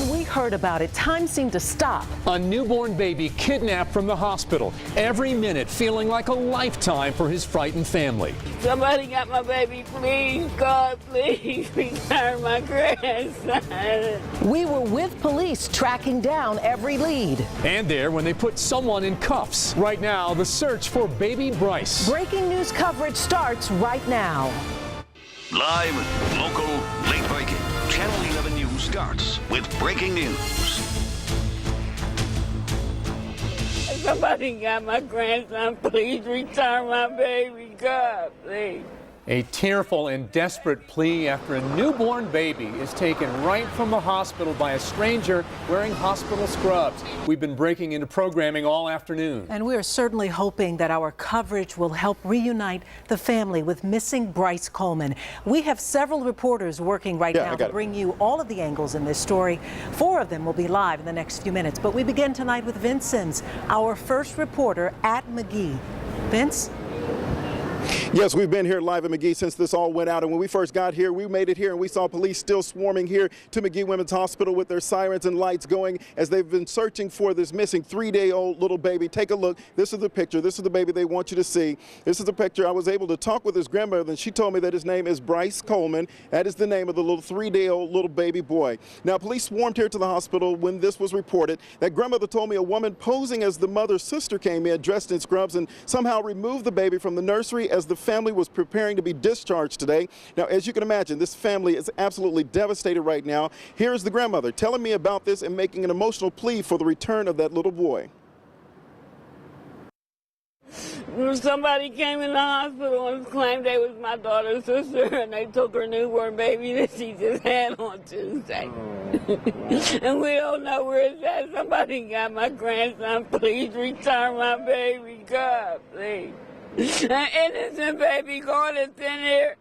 When we heard about it, time seemed to stop. A newborn baby kidnapped from the hospital. Every minute feeling like a lifetime for his frightened family. Somebody got my baby, please, God, please, return my grandson. We were with police tracking down every lead. And there when they put someone in cuffs. Right now, the search for baby Bryce. Breaking news coverage starts right now. Live, local, late breaking. Channel 11 News starts with breaking news. Somebody got my grandson, please return my baby, God, please. A tearful and desperate plea after a newborn baby is taken right from the hospital by a stranger wearing hospital scrubs. We've been breaking into programming all afternoon. And we are certainly hoping that our coverage will help reunite the family with missing Bryce Coleman. We have several reporters working right now to bring you all of the angles in this story. 4 of them will be live in the next few minutes. But we begin tonight with Vince Sims, our first reporter at McGee. Vince? Yes, we've been here live at McGee since this all went out, and when we first got here, we made it here and we saw police still swarming here to McGee Women's Hospital with their sirens and lights going as they've been searching for this missing 3-day-old little baby. Take a look. This is the picture. This is the baby they want you to see. This is the picture. I was able to talk with his grandmother, and she told me that his name is Bryce Coleman. That is the name of the little 3-day-old little baby boy. Now, police swarmed here to the hospital when this was reported. That grandmother told me a woman posing as the mother's sister came in dressed in scrubs and somehow removed the baby from the nursery as the family was preparing to be discharged today. Now, as you can imagine, this family is absolutely devastated right now. Here's the grandmother telling me about this and making an emotional plea for the return of that little boy. Somebody came in the hospital and claimed they was my daughter's sister, and they took her newborn baby that she just had on Tuesday. And we don't know where it's at. Somebody got my grandson. Please return my baby, God, please. An innocent baby girl that's in here.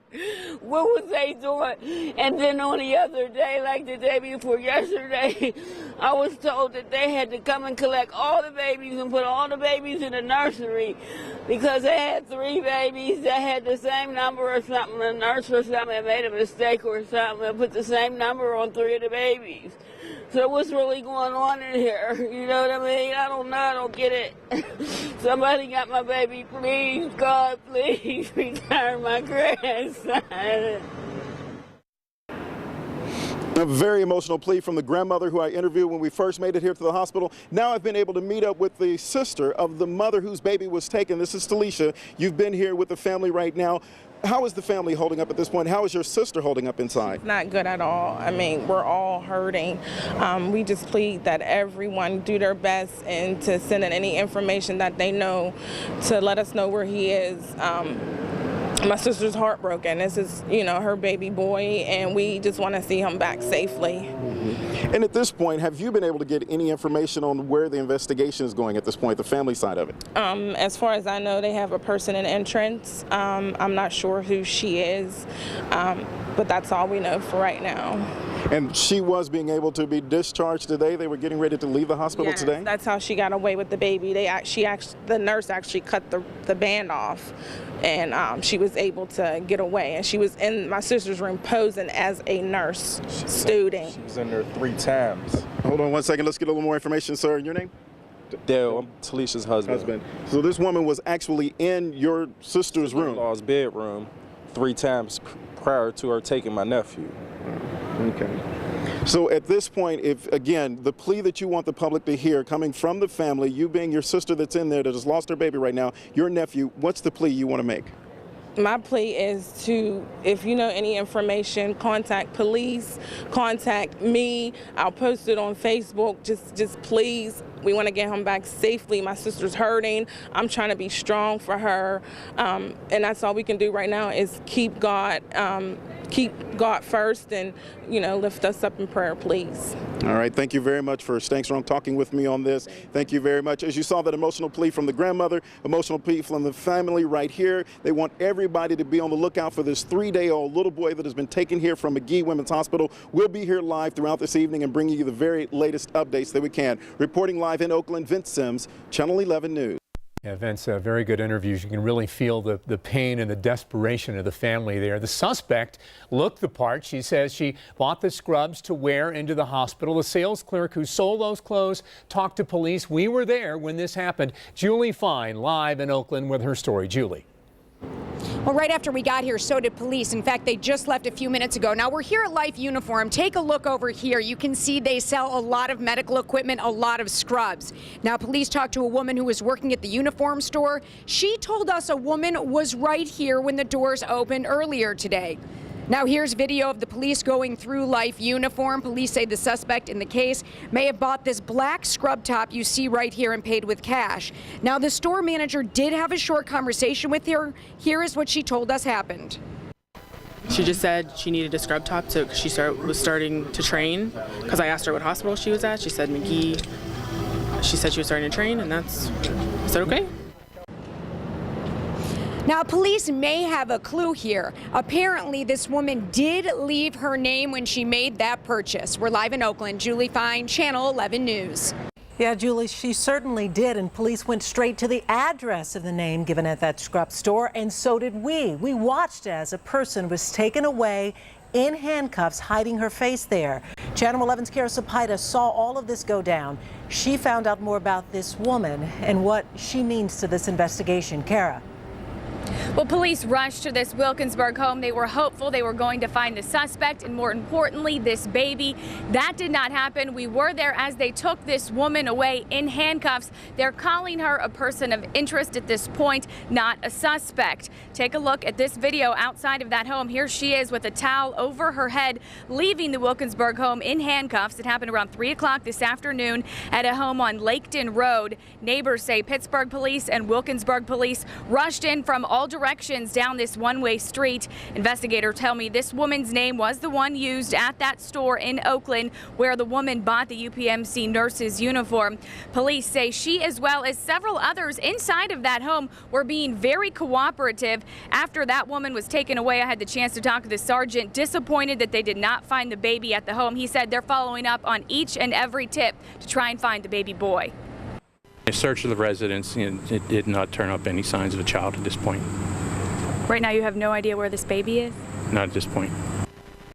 What was they doing? And then on the other day, like the day before yesterday, I was told that they had to come and collect all the babies and put all the babies in the nursery because they had 3 babies that had the same number or something. The nurse or something made a mistake or something and put the same number on 3 of the babies. So what's really going on in here? You know what I mean? I don't know. I don't get it. Somebody got my baby. Please, God, please return my grandson. A very emotional plea from the grandmother who I interviewed when we first made it here to the hospital. Now I've been able to meet up with the sister of the mother whose baby was taken. This is Talisha. You've been here with the family right now. How is the family holding up at this point? How is your sister holding up inside? Not good at all. I mean, we're all hurting. We just plead that everyone do their best and to send in any information that they know to let us know where he is. My sister's heartbroken. This is, her baby boy, and we just want to see him back safely. And at this point, have you been able to get any information on where the investigation is going at this point, the family side of it? As far as I know, they have a person in entrance. I'm not sure who she is, but that's all we know for right now. And she was being able to be discharged today? They were getting ready to leave the hospital today? That's how she got away with the baby. The nurse actually cut the band off, and she was able to get away. And she was in my sister's room posing as a nurse student. She was in there 3 times. Hold on one second. Let's get a little more information, sir. Your name? Dale, I'm Talisha's husband. So this woman was actually in your sister's room? Sister-in-law's bedroom 3 times prior to her taking my nephew. Okay. So at this point, if, again, the plea that you want the public to hear coming from the family, you being your sister that's in there that has lost her baby right now, your nephew, what's the plea you want to make? My plea is to, if you know any information, contact police, contact me. I'll post it on Facebook. Just please, we want to get him back safely. My sister's hurting. I'm trying to be strong for her. And that's all we can do right now is keep God first and, lift us up in prayer, please. All right. Thank you very much for staying strong, talking with me on this. Thank you very much. As you saw that emotional plea from the grandmother, emotional plea from the family right here. They want everybody to be on the lookout for this 3-day-old little boy that has been taken here from McGee Women's Hospital. We'll be here live throughout this evening and bringing you the very latest updates that we can. Reporting live in Oakland, Vince Sims, Channel 11 News. Yeah, Vince, very good interviews. You can really feel the pain and the desperation of the family there. The suspect looked the part. She says she bought the scrubs to wear into the hospital. The sales clerk who sold those clothes talked to police. We were there when this happened. Julie Fine, live in Oakland with her story. Julie. Well, right after we got here, so did police. In fact, they just left a few minutes ago. Now, we're here at Life Uniform. Take a look over here. You can see they sell a lot of medical equipment, a lot of scrubs. Now, police talked to a woman who was working at the uniform store. She told us a woman was right here when the doors opened earlier today. Now, here's video of the police going through Life Uniform. Police say the suspect in the case may have bought this black scrub top you see right here and paid with cash. Now, the store manager did have a short conversation with her. Here is what she told us happened. She just said she needed a scrub top so she was starting to train. Because I asked her what hospital she was at. She said McGee. She said she was starting to train, and I said okay. Now, police may have a clue here. Apparently, this woman did leave her name when she made that purchase. We're live in Oakland. Julie Fine, Channel 11 News. Yeah, Julie, she certainly did, and police went straight to the address of the name given at that scrub store, and so did we. We watched as a person was taken away in handcuffs, hiding her face there. Channel 11's Kara Sapita saw all of this go down. She found out more about this woman and what she means to this investigation. Kara. Well, police rushed to this Wilkinsburg home. They were hopeful they were going to find the suspect and, more importantly, this baby. That did not happen. We were there as they took this woman away in handcuffs. They're calling her a person of interest at this point, not a suspect. Take a look at this video outside of that home. Here she is with a towel over her head, leaving the Wilkinsburg home in handcuffs. It happened around 3 o'clock this afternoon at a home on Laketon Road. Neighbors say Pittsburgh police and Wilkinsburg police rushed in from all directions down this one-way street. Investigators tell me this woman's name was the one used at that store in Oakland where the woman bought the UPMC nurse's uniform. Police say she, as well as several others inside of that home, were being very cooperative. After that woman was taken away, I had the chance to talk to the sergeant, disappointed that they did not find the baby at the home. He said they're following up on each and every tip to try and find the baby boy. A search of the residence, it did not turn up any signs of a child at this point. Right now you have no idea where this baby is? Not at this point.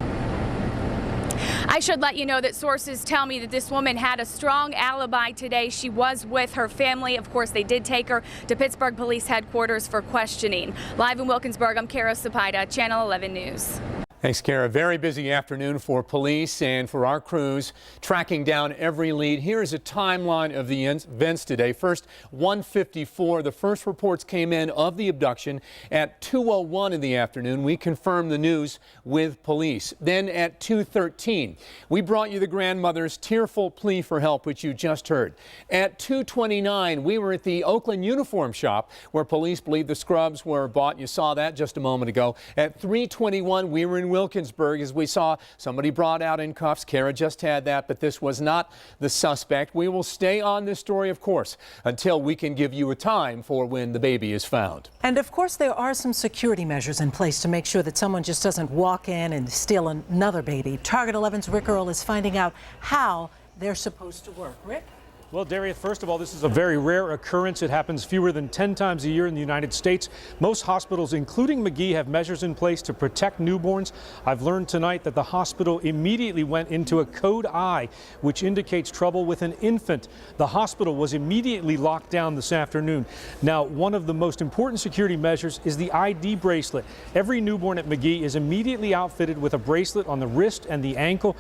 I should let you know that sources tell me that this woman had a strong alibi today. She was with her family. Of course, they did take her to Pittsburgh Police Headquarters for questioning. Live in Wilkinsburg, I'm Kara Sapita, Channel 11 News. Thanks, Kara. Very busy afternoon for police and for our crews tracking down every lead. Here is a timeline of the events today. First, 1:54. The first reports came in of the abduction. At 2:01 in the afternoon, we confirmed the news with police. Then at 2:13, we brought you the grandmother's tearful plea for help, which you just heard. At 2:29, we were at the Oakland uniform shop where police believe the scrubs were bought. You saw that just a moment ago. At 3:21, we were in Wilkinsburg as we saw somebody brought out in cuffs. Kara just had that, but this was not the suspect. We will stay on this story, of course, until we can give you a time for when the baby is found. And of course, there are some security measures in place to make sure that someone just doesn't walk in and steal another baby. Target 11's Rick Earl is finding out how they're supposed to work. Rick? Well, Darius, first of all, this is a very rare occurrence. It happens fewer than 10 times a year in the United States. Most hospitals, including McGee, have measures in place to protect newborns. I've learned tonight that the hospital immediately went into a code I, which indicates trouble with an infant. The hospital was immediately locked down this afternoon. Now, one of the most important security measures is the ID bracelet. Every newborn at McGee is immediately outfitted with a bracelet on the wrist and the ankle.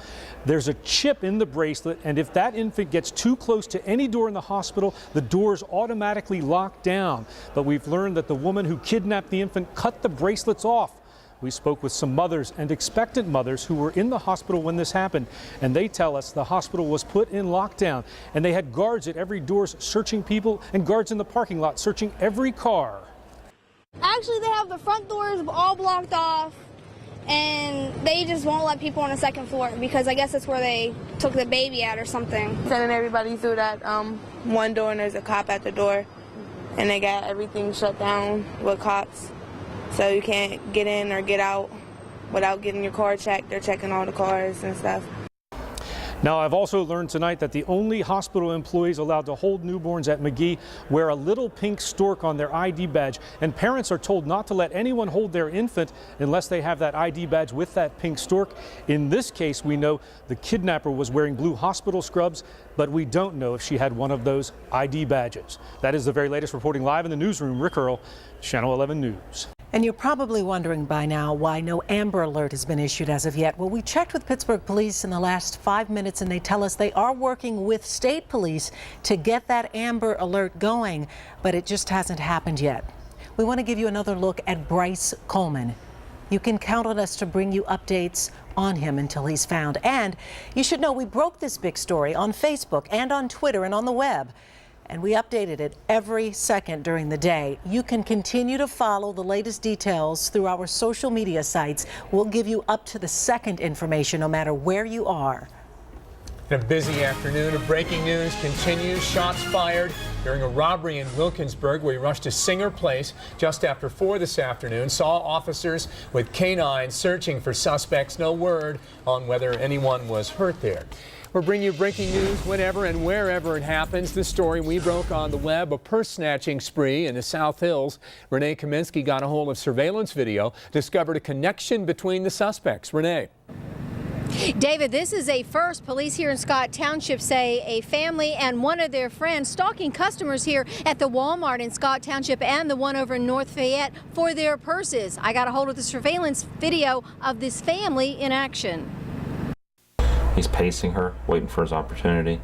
There's a chip in the bracelet, and if that infant gets too close to any door in the hospital, the doors automatically lock down. But we've learned that the woman who kidnapped the infant cut the bracelets off. We spoke with some mothers and expectant mothers who were in the hospital when this happened, and they tell us the hospital was put in lockdown, and they had guards at every door searching people and guards in the parking lot searching every car. Actually, they have the front doors all blocked off, and they just won't let people on the second floor because I guess that's where they took the baby at or something. Sending everybody through that one door, and there's a cop at the door, and they got everything shut down with cops. So you can't get in or get out without getting your car checked. They're checking all the cars and stuff. Now, I've also learned tonight that the only hospital employees allowed to hold newborns at McGee wear a little pink stork on their ID badge, and parents are told not to let anyone hold their infant unless they have that ID badge with that pink stork. In this case, we know the kidnapper was wearing blue hospital scrubs, but we don't know if she had one of those ID badges. That is the very latest. Reporting live in the newsroom, Rick Earl, Channel 11 News. And you're probably wondering by now why no Amber Alert has been issued as of yet. Well, we checked with Pittsburgh police in the last 5 minutes, and they tell us they are working with state police to get that Amber Alert going, but it just hasn't happened yet. We want to give you another look at Bryce Coleman. You can count on us to bring you updates on him until he's found. And you should know we broke this big story on Facebook and on Twitter and on the web. And we updated it every second during the day. You can continue to follow the latest details through our social media sites. We'll give you up to the second information no matter where you are. In a busy afternoon of breaking news continues. Shots fired during a robbery in Wilkinsburg. We rushed to Singer Place just after 4 this afternoon. Saw officers with canines searching for suspects. No word on whether anyone was hurt there. We'll bring you breaking news whenever and wherever it happens. This story we broke on the web, a purse snatching spree in the South Hills. Renee Kaminsky got a hold of surveillance video, discovered a connection between the suspects. Renee. David, this is a first. Police here in Scott Township say a family and one of their friends stalking customers here at the Walmart in Scott Township and the one over in North Fayette for their purses. I got a hold of the surveillance video of this family in action. He's pacing her, waiting for his opportunity.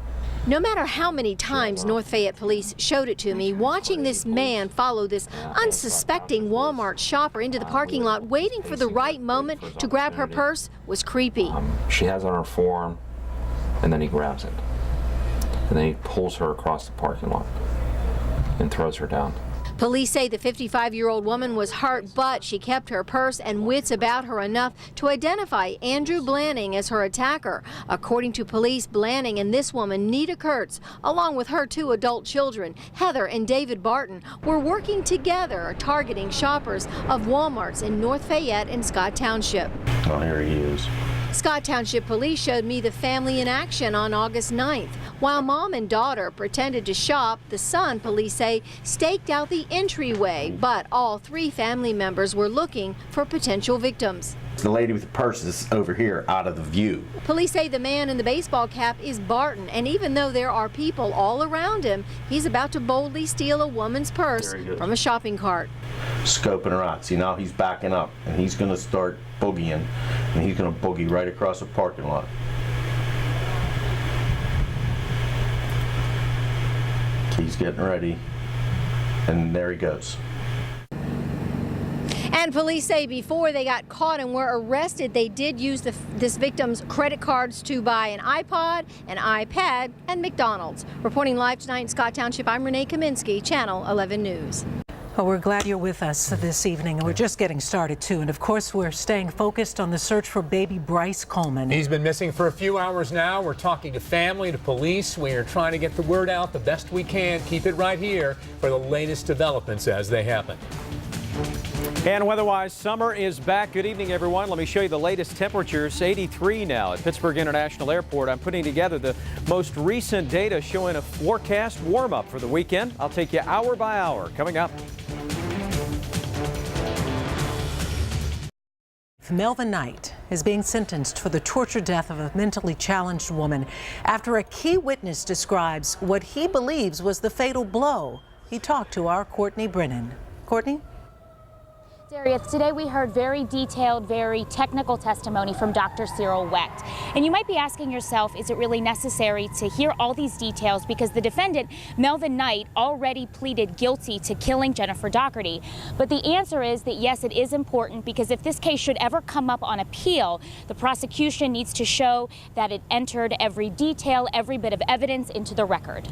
No matter how many times North Fayette police showed it to me, watching this man follow this unsuspecting Walmart shopper into the parking lot, waiting for the right moment to grab her purse, was creepy. She has it on her forearm, and then he grabs it. And then he pulls her across the parking lot and throws her down. Police say the 55-year-old woman was hurt, but she kept her purse and wits about her enough to identify Andrew Blanning as her attacker. According to police, Blanning and this woman, Nita Kurtz, along with her 2 adult children, Heather and David Barton, were working together targeting shoppers of Walmarts in North Fayette and Scott Township. Oh, here he is. Scott Township police showed me the family in action on August 9th. While mom and daughter pretended to shop, the son, police say, staked out the entryway, but all 3 family members were looking for potential victims. The lady with the purse is over here, out of the view. Police say the man in the baseball cap is Barton, and even though there are people all around him, he's about to boldly steal a woman's purse from a shopping cart. Scoping her out. See, now he's backing up, and he's going to start boogieing, and he's going to boogie right across the parking lot. He's getting ready, and there he goes. And police say before they got caught and were arrested, they did use this victim's credit cards to buy an iPod, an iPad, and McDonald's. Reporting live tonight in Scott Township, I'm Renee Kaminsky, Channel 11 News. Well, we're glad you're with us this evening, and we're just getting started, too. And, of course, we're staying focused on the search for baby Bryce Coleman. He's been missing for a few hours now. We're talking to family, to police. We are trying to get the word out the best we can. Keep it right here for the latest developments as they happen. And weather-wise, summer is back. Good evening, everyone. Let me show you the latest temperatures. 83 now at Pittsburgh International Airport. I'm putting together the most recent data showing a forecast warm-up for the weekend. I'll take you hour by hour coming up. Melvin Knight is being sentenced for the torture death of a mentally challenged woman after a key witness describes what he believes was the fatal blow. He talked to our Courtney Brennan. Courtney? Darius, today we heard very detailed, very technical testimony from Dr. Cyril Wecht. And you might be asking yourself, is it really necessary to hear all these details? Because the defendant, Melvin Knight, already pleaded guilty to killing Jennifer Doherty. But the answer is that yes, it is important, because if this case should ever come up on appeal, the prosecution needs to show that it entered every detail, every bit of evidence into the record.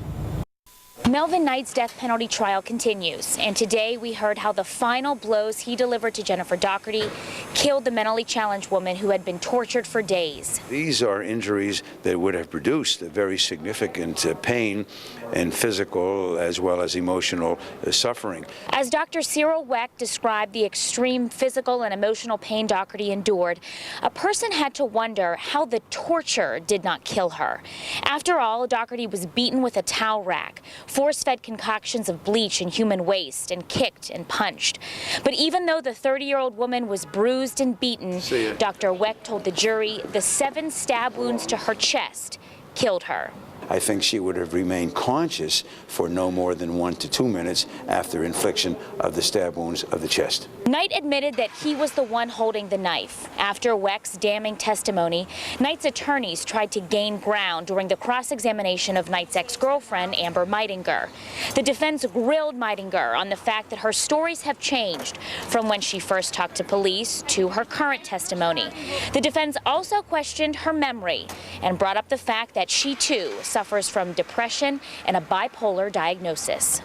Melvin Knight's death penalty trial continues, and today we heard how the final blows he delivered to Jennifer Doherty killed the mentally challenged woman who had been tortured for days. These are injuries that would have produced a very significant pain and physical as well as emotional suffering. As Dr. Cyril Wecht described the extreme physical and emotional pain Doherty endured, a person had to wonder how the torture did not kill her. After all, Doherty was beaten with a towel rack, force-fed concoctions of bleach and human waste, and kicked and punched. But even though the 30-year-old woman was bruised and beaten, Dr. Wecht told the jury the 7 stab wounds to her chest killed her. I think she would have remained conscious for no more than 1 to 2 minutes after infliction of the stab wounds of the chest. Knight admitted that he was the one holding the knife. After Wecht's damning testimony, Knight's attorneys tried to gain ground during the cross-examination of Knight's ex-girlfriend, Amber Meidinger. The defense grilled Meidinger on the fact that her stories have changed from when she first talked to police to her current testimony. The defense also questioned her memory and brought up the fact that she, too, suffers from depression and a bipolar diagnosis.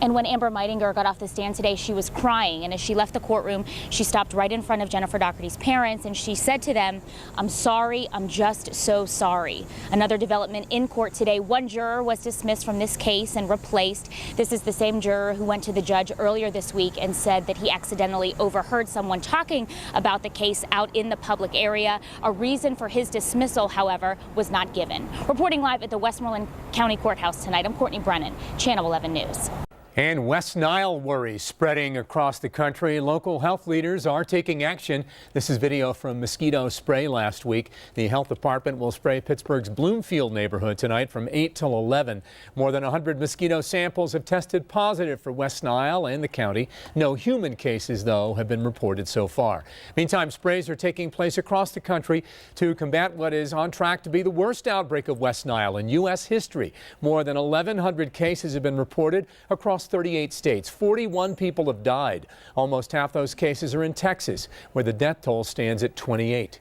And when Amber Meidinger got off the stand today, she was crying, and as she left the courtroom, she stopped right in front of Jennifer Doherty's parents, and she said to them, "I'm sorry, I'm just so sorry." Another development in court today, one juror was dismissed from this case and replaced. This is the same juror who went to the judge earlier this week and said that he accidentally overheard someone talking about the case out in the public area. A reason for his dismissal, however, was not given. Reporting live at the Westmoreland County Courthouse tonight, I'm Courtney Brennan, Channel 11 News. And West Nile worries spreading across the country. Local health leaders are taking action. This is video from mosquito spray last week. The health department will spray Pittsburgh's Bloomfield neighborhood tonight from 8 till 11. More than 100 mosquito samples have tested positive for West Nile and the county. No human cases, though, have been reported so far. Meantime, sprays are taking place across the country to combat what is on track to be the worst outbreak of West Nile in U.S. history. More than 1,100 cases have been reported across 38 states. 41 people have died. Almost half those cases are in Texas, where the death toll stands at 28.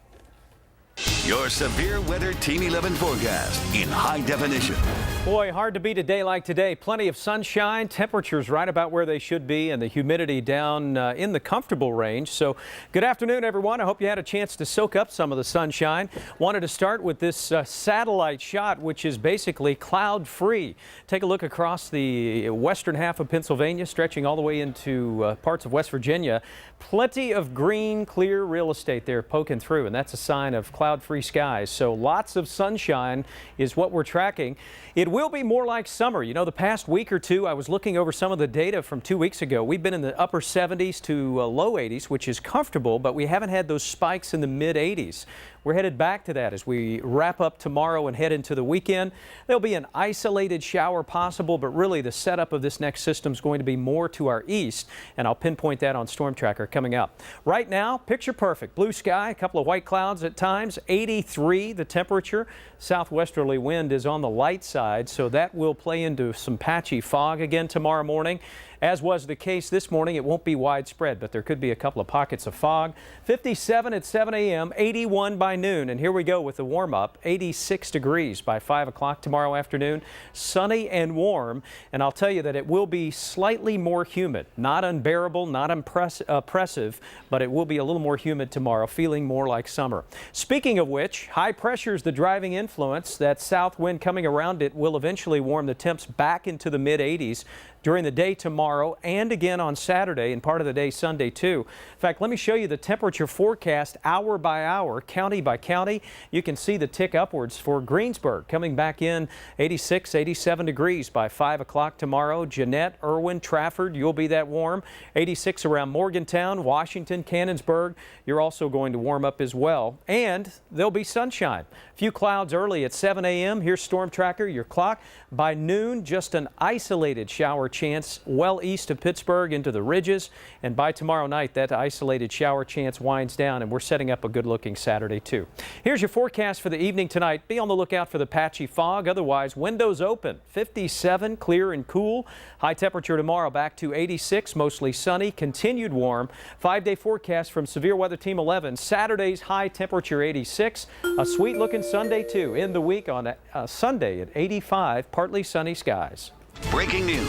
Your severe weather Team 11 forecast in high definition. Boy, hard to beat a day like today. Plenty of sunshine, temperatures right about where they should be, and the humidity down in the comfortable range. So good afternoon, everyone. I hope you had a chance to soak up some of the sunshine. Wanted to start with this satellite shot, which is basically cloud-free. Take a look across the western half of Pennsylvania, stretching all the way into parts of West Virginia. Plenty of green, clear real estate there poking through, and that's a sign of cloud-free skies. So lots of sunshine is what we're tracking. It will be more like summer. You know, the past week or two, I was looking over some of the data from 2 weeks ago. We've been in the upper 70s to low 80s, which is comfortable, but we haven't had those spikes in the mid 80s. We're headed back to that as we wrap up tomorrow and head into the weekend. There'll be an isolated shower possible, but really the setup of this next system is going to be more to our east, and I'll pinpoint that on Storm Tracker coming up. Right now, picture perfect. Blue sky, a couple of white clouds at times, 83 the temperature. Southwesterly wind is on the light side, so that will play into some patchy fog again tomorrow morning. As was the case this morning, it won't be widespread, but there could be a couple of pockets of fog. 57 at 7 a.m., 81 by noon. And here we go with the warm-up, 86 degrees by 5 o'clock tomorrow afternoon. Sunny and warm, and I'll tell you that it will be slightly more humid. Not unbearable, not oppressive, but it will be a little more humid tomorrow, feeling more like summer. Speaking of which, high pressure is the driving influence. That south wind coming around it will eventually warm the temps back into the mid-80s. During the day tomorrow and again on Saturday and part of the day Sunday too. In fact, let me show you the temperature forecast hour by hour, county by county. You can see the tick upwards for Greensburg coming back in 86, 87 degrees by 5 o'clock tomorrow. Jeanette, Irwin, Trafford, you'll be that warm. 86 around Morgantown, Washington, Cannonsburg. You're also going to warm up as well. And there'll be sunshine. A few clouds early at 7 a.m. Here's Storm Tracker, your clock. By noon, just an isolated shower chance well east of Pittsburgh into the ridges. And by tomorrow night, that isolated shower chance winds down, and we're setting up a good-looking Saturday, too. Here's your forecast for the evening tonight. Be on the lookout for the patchy fog. Otherwise, windows open. 57, clear and cool. High temperature tomorrow back to 86, mostly sunny, continued warm. 5-day forecast from Severe Weather Team 11. Saturday's high temperature 86. A sweet-looking Sunday, too. In the week on Sunday at 85, partly sunny skies. Breaking news.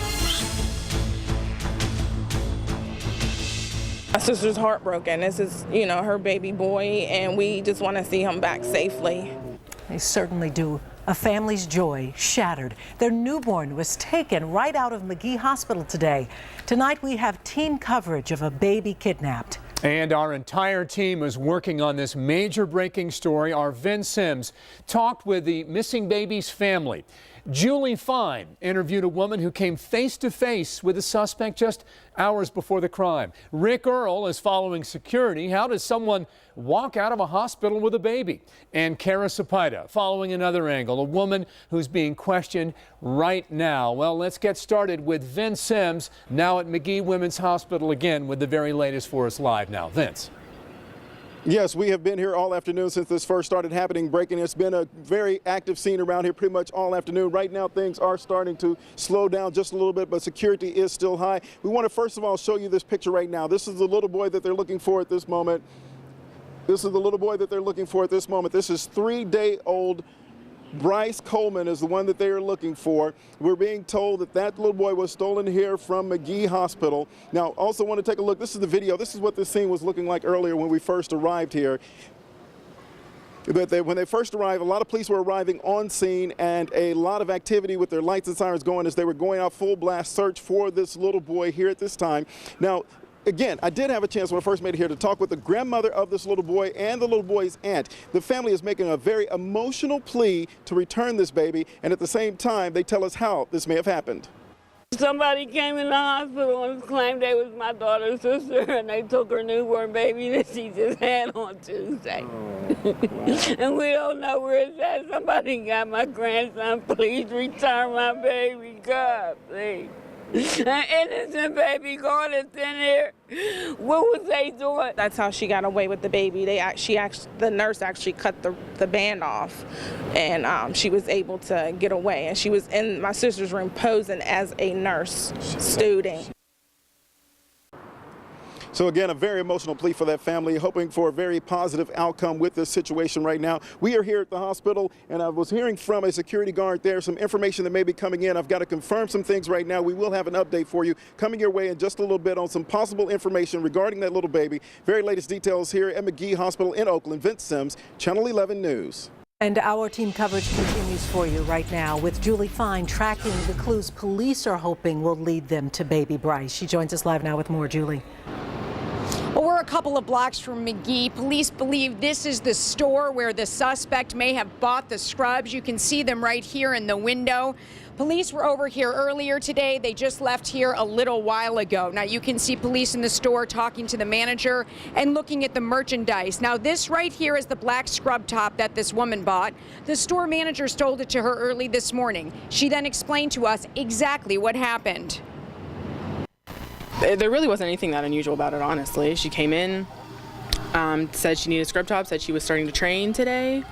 My sister's heartbroken. This is, her baby boy, and we just want to see him back safely. They certainly do. A family's joy shattered. Their newborn was taken right out of McGee Hospital today. Tonight we have team coverage of a baby kidnapped. And our entire team is working on this major breaking story. Our Vince Sims talked with the missing baby's family. Julie Fine interviewed a woman who came face to face with a suspect just hours before the crime. Rick Earl is following security. How does someone walk out of a hospital with a baby? And Kara Sapida following another angle, a woman who's being questioned right now. Well, let's get started with Vince Sims, now at McGee Women's Hospital again with the very latest for us live now. Vince. Yes, we have been here all afternoon since this first started happening, breaking. It's been a very active scene around here pretty much all afternoon. Right now, things are starting to slow down just a little bit, but security is still high. We want to first of all show you this picture right now. This is the little boy that they're looking for at this moment. This is the little boy that they're looking for at this moment. This is 3-day-old Bryce Coleman is the one that they are looking for. We're being told that that little boy was stolen here from McGee Hospital. Now, also want to take a look. This is the video. This is what this scene was looking like earlier when we first arrived here. When they first arrived, a lot of police were arriving on scene and a lot of activity with their lights and sirens going as they were going out full blast search for this little boy here at this time. Now, again, I did have a chance when I first made it here to talk with the grandmother of this little boy and the little boy's aunt. The family is making a very emotional plea to return this baby, and at the same time, they tell us how this may have happened. Somebody came in the hospital and claimed they was my daughter's sister, and they took her newborn baby that she just had on Tuesday. And we don't know where it's at. Somebody got my grandson. Please return my baby. God, please. An innocent baby going in here. What was they doing? That's how she got away with the baby. The nurse actually cut the band off, and she was able to get away. And she was in my sister's room posing as a nurse student. So again, a very emotional plea for that family, hoping for a very positive outcome with this situation right now. We are here at the hospital, and I was hearing from a security guard there some information that may be coming in. I've got to confirm some things right now. We will have an update for you coming your way in just a little bit on some possible information regarding that little baby. Very latest details here at McGee Hospital in Oakland. Vince Sims, Channel 11 News. And our team coverage continues for you right now with Julie Fine tracking the clues police are hoping will lead them to baby Bryce. She joins us live now with more. Julie. Well, we're a couple of blocks from McGee. Police believe this is the store where the suspect may have bought the scrubs. You can see them right here in the window. Police were over here earlier today. They just left here a little while ago. Now you can see police in the store talking to the manager and looking at the merchandise. Now this right here is the black scrub top that this woman bought. The store manager sold it to her early this morning. She then explained to us exactly what happened. There really wasn't anything that unusual about it, honestly. She came in, said she needed a scrub top, said she was starting to train today,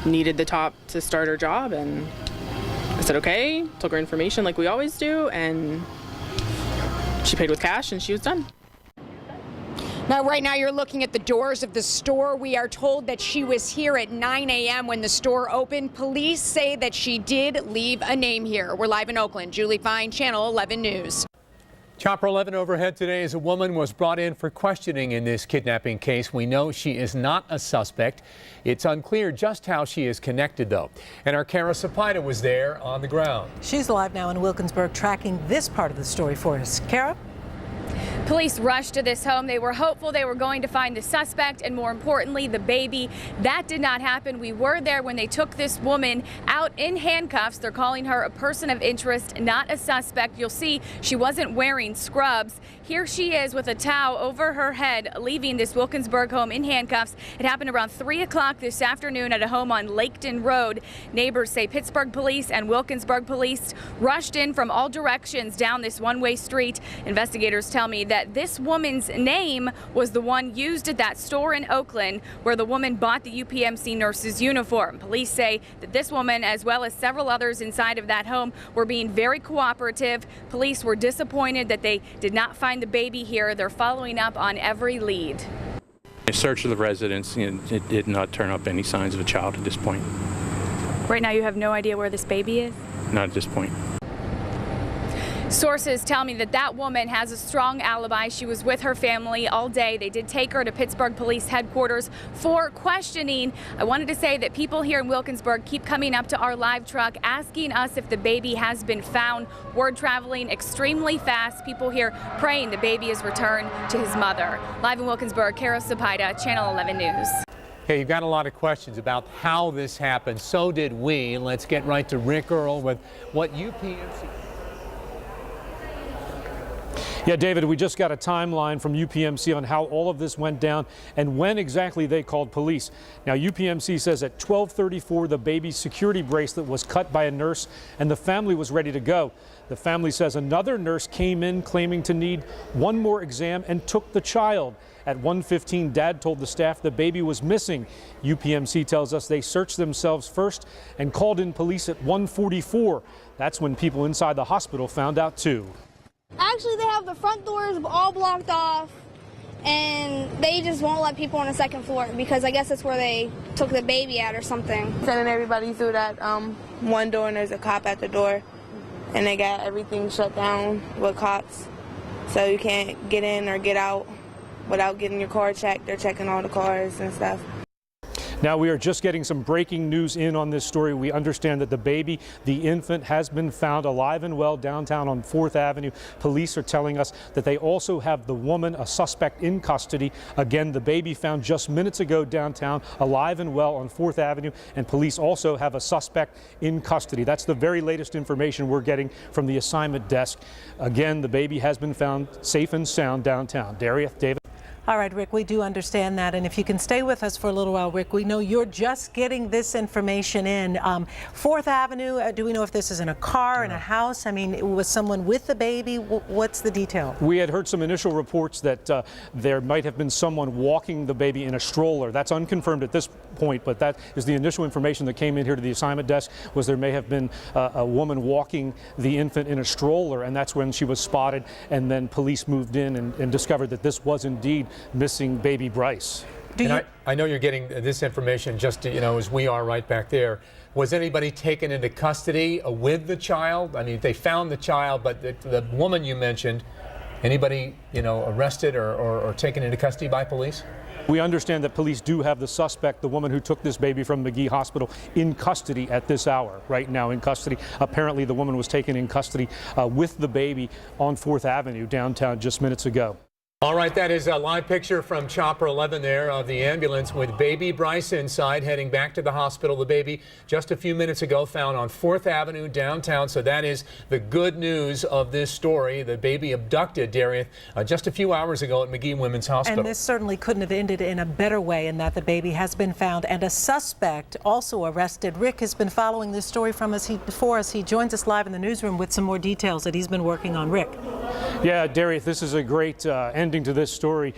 needed the top to start her job, and I said okay, took her information like we always do, and she paid with cash and she was done. Now, right now you're looking at the doors of the store. We are told that she was here at 9 a.m. when the store opened. Police say that she did leave a name here. We're live in Oakland. Julie Fine, Channel 11 News. Chopper 11 overhead today as a woman was brought in for questioning in this kidnapping case. We know she is not a suspect. It's unclear just how she is connected, though. And our Kara Sapida was there on the ground. She's live now in Wilkinsburg tracking this part of the story for us. Kara? Police rushed to this home. They were hopeful they were going to find the suspect and, more importantly, the baby. That did not happen. We were there when they took this woman out in handcuffs. They're calling her a person of interest, not a suspect. You'll see she wasn't wearing scrubs. Here she is with a towel over her head, leaving this Wilkinsburg home in handcuffs. It happened around 3 o'clock this afternoon at a home on Laketon Road. Neighbors say Pittsburgh police and Wilkinsburg police rushed in from all directions down this one-way street. Investigators tell me that this woman's name was the one used at that store in Oakland where the woman bought the UPMC nurse's uniform. Police say that this woman, as well as several others inside of that home, were being very cooperative. Police were disappointed that they did not find the baby here. They're following up on every lead. A search of the residence, it did not turn up any signs of a child at this point. Right now you have no idea where this baby is? Not at this point. Sources tell me that that woman has a strong alibi. She was with her family all day. They did take her to Pittsburgh Police Headquarters for questioning. I wanted to say that people here in Wilkinsburg keep coming up to our live truck asking us if the baby has been found. Word traveling extremely fast. People here praying the baby is returned to his mother. Live in Wilkinsburg, Kara Sapaida, Channel 11 News. Okay, you've got a lot of questions about how this happened. So did we. Let's get right to Rick Earl with what UPMC. Yeah, David, we just got a timeline from UPMC on how all of this went down and when exactly they called police. Now, UPMC says at 12:34, the baby's security bracelet was cut by a nurse and the family was ready to go. The family says another nurse came in claiming to need one more exam and took the child. At 1:15, Dad told the staff the baby was missing. UPMC tells us they searched themselves first and called in police at 1:44. That's when people inside the hospital found out too. Actually, they have the front doors all blocked off, and they just won't let people on the second floor because I guess that's where they took the baby at or something. Sending everybody through that one door, and there's a cop at the door, and they got everything shut down with cops, so you can't get in or get out without getting your car checked. They're checking all the cars and stuff. Now, we are just getting some breaking news in on this story. We understand that the baby, the infant, has been found alive and well downtown on 4th Avenue. Police are telling us that they also have the woman, a suspect, in custody. Again, the baby found just minutes ago downtown, alive and well on 4th Avenue, and police also have a suspect in custody. That's the very latest information we're getting from the assignment desk. Again, the baby has been found safe and sound downtown. Darius, David. All right, Rick, we do understand that. And if you can stay with us for a little while, Rick, we know you're just getting this information in. 4th Avenue, do we know if this is in a car, in a house? I mean, was someone with the baby? What's the detail? We had heard some initial reports that there might have been someone walking the baby in a stroller. That's unconfirmed at this point, but that is the initial information that came in here to the assignment desk, was there may have been a woman walking the infant in a stroller, and that's when she was spotted, and then police moved in and discovered that this was indeed missing baby Bryce. I know you're getting this information just, as we are right back there. Was anybody taken into custody with the child? I mean, they found the child, but the woman you mentioned, anybody, arrested or taken into custody by police? We understand that police do have the suspect, the woman who took this baby from McGee Hospital, in custody at this hour, right now in custody. Apparently the woman was taken in custody with the baby on 4th Avenue downtown just minutes ago. All right, that is a live picture from Chopper 11 there of the ambulance with baby Bryce inside, heading back to the hospital. The baby just a few minutes ago found on 4th Avenue downtown. So that is the good news of this story. The baby abducted, Darius, just a few hours ago at McGee Women's Hospital. And this certainly couldn't have ended in a better way in that the baby has been found and a suspect also arrested. Rick has been following this story for us. He joins us live in the newsroom with some more details that he's been working on. Rick. Yeah, Darius, this is a great ending to this story.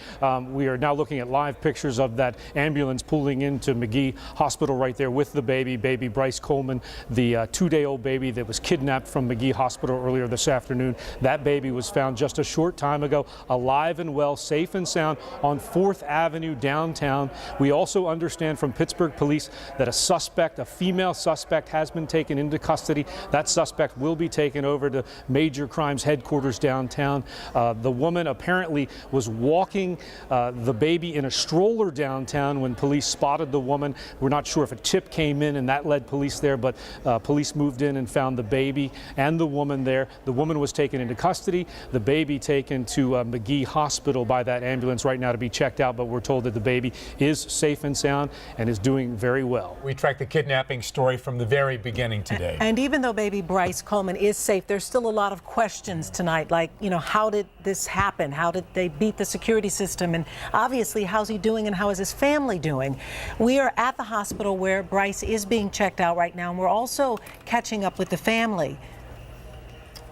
We are now looking at live pictures of that ambulance pulling into McGee Hospital right there with the baby Bryce Coleman, the 2-day-old baby that was kidnapped from McGee Hospital earlier this afternoon. That baby was found just a short time ago, alive and well, safe and sound on 4th Avenue downtown. We also understand from Pittsburgh police that a female suspect, has been taken into custody. That suspect will be taken over to Major Crimes Headquarters downtown. downtown. The woman apparently was walking the baby in a stroller downtown when police spotted the woman. We're not sure if a tip came in and that led police there, but police moved in and found the baby and the woman there. The woman was taken into custody, the baby taken to McGee Hospital by that ambulance right now to be checked out, but we're told that the baby is safe and sound and is doing very well. We tracked the kidnapping story from the very beginning today. And even though baby Bryce Coleman is safe, there's still a lot of questions tonight, like, you know, how did this happen? How did they beat the security system? And obviously, how's he doing and how is his family doing? We are at the hospital where Bryce is being checked out right now, and we're also catching up with the family.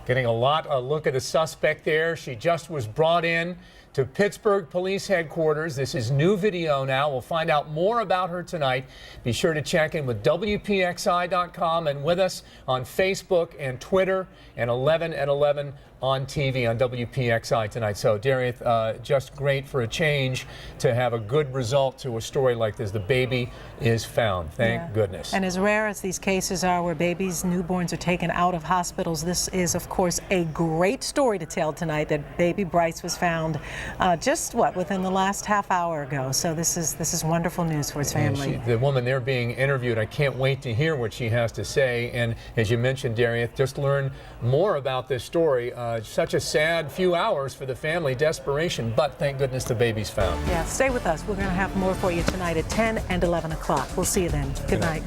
Getting a look at a suspect there. She just was brought in to Pittsburgh Police Headquarters. This is new video now. We'll find out more about her tonight. Be sure to check in with WPXI.com and with us on Facebook and Twitter and 11 at 11 on TV on WPXI tonight. So, Darius, just great for a change to have a good result to a story like this. The baby is found. Thank goodness. And as rare as these cases are where babies, newborns are taken out of hospitals, this is, of course, a great story to tell tonight that baby Bryce was found just, within the last half hour ago. So this is wonderful news for his family. The woman there being interviewed, I can't wait to hear what she has to say. And as you mentioned, Darius, just learn more about this story. Such a sad few hours for the family, desperation, but thank goodness the baby's found. Yeah, stay with us. We're going to have more for you tonight at 10 and 11 o'clock. We'll see you then. Good night.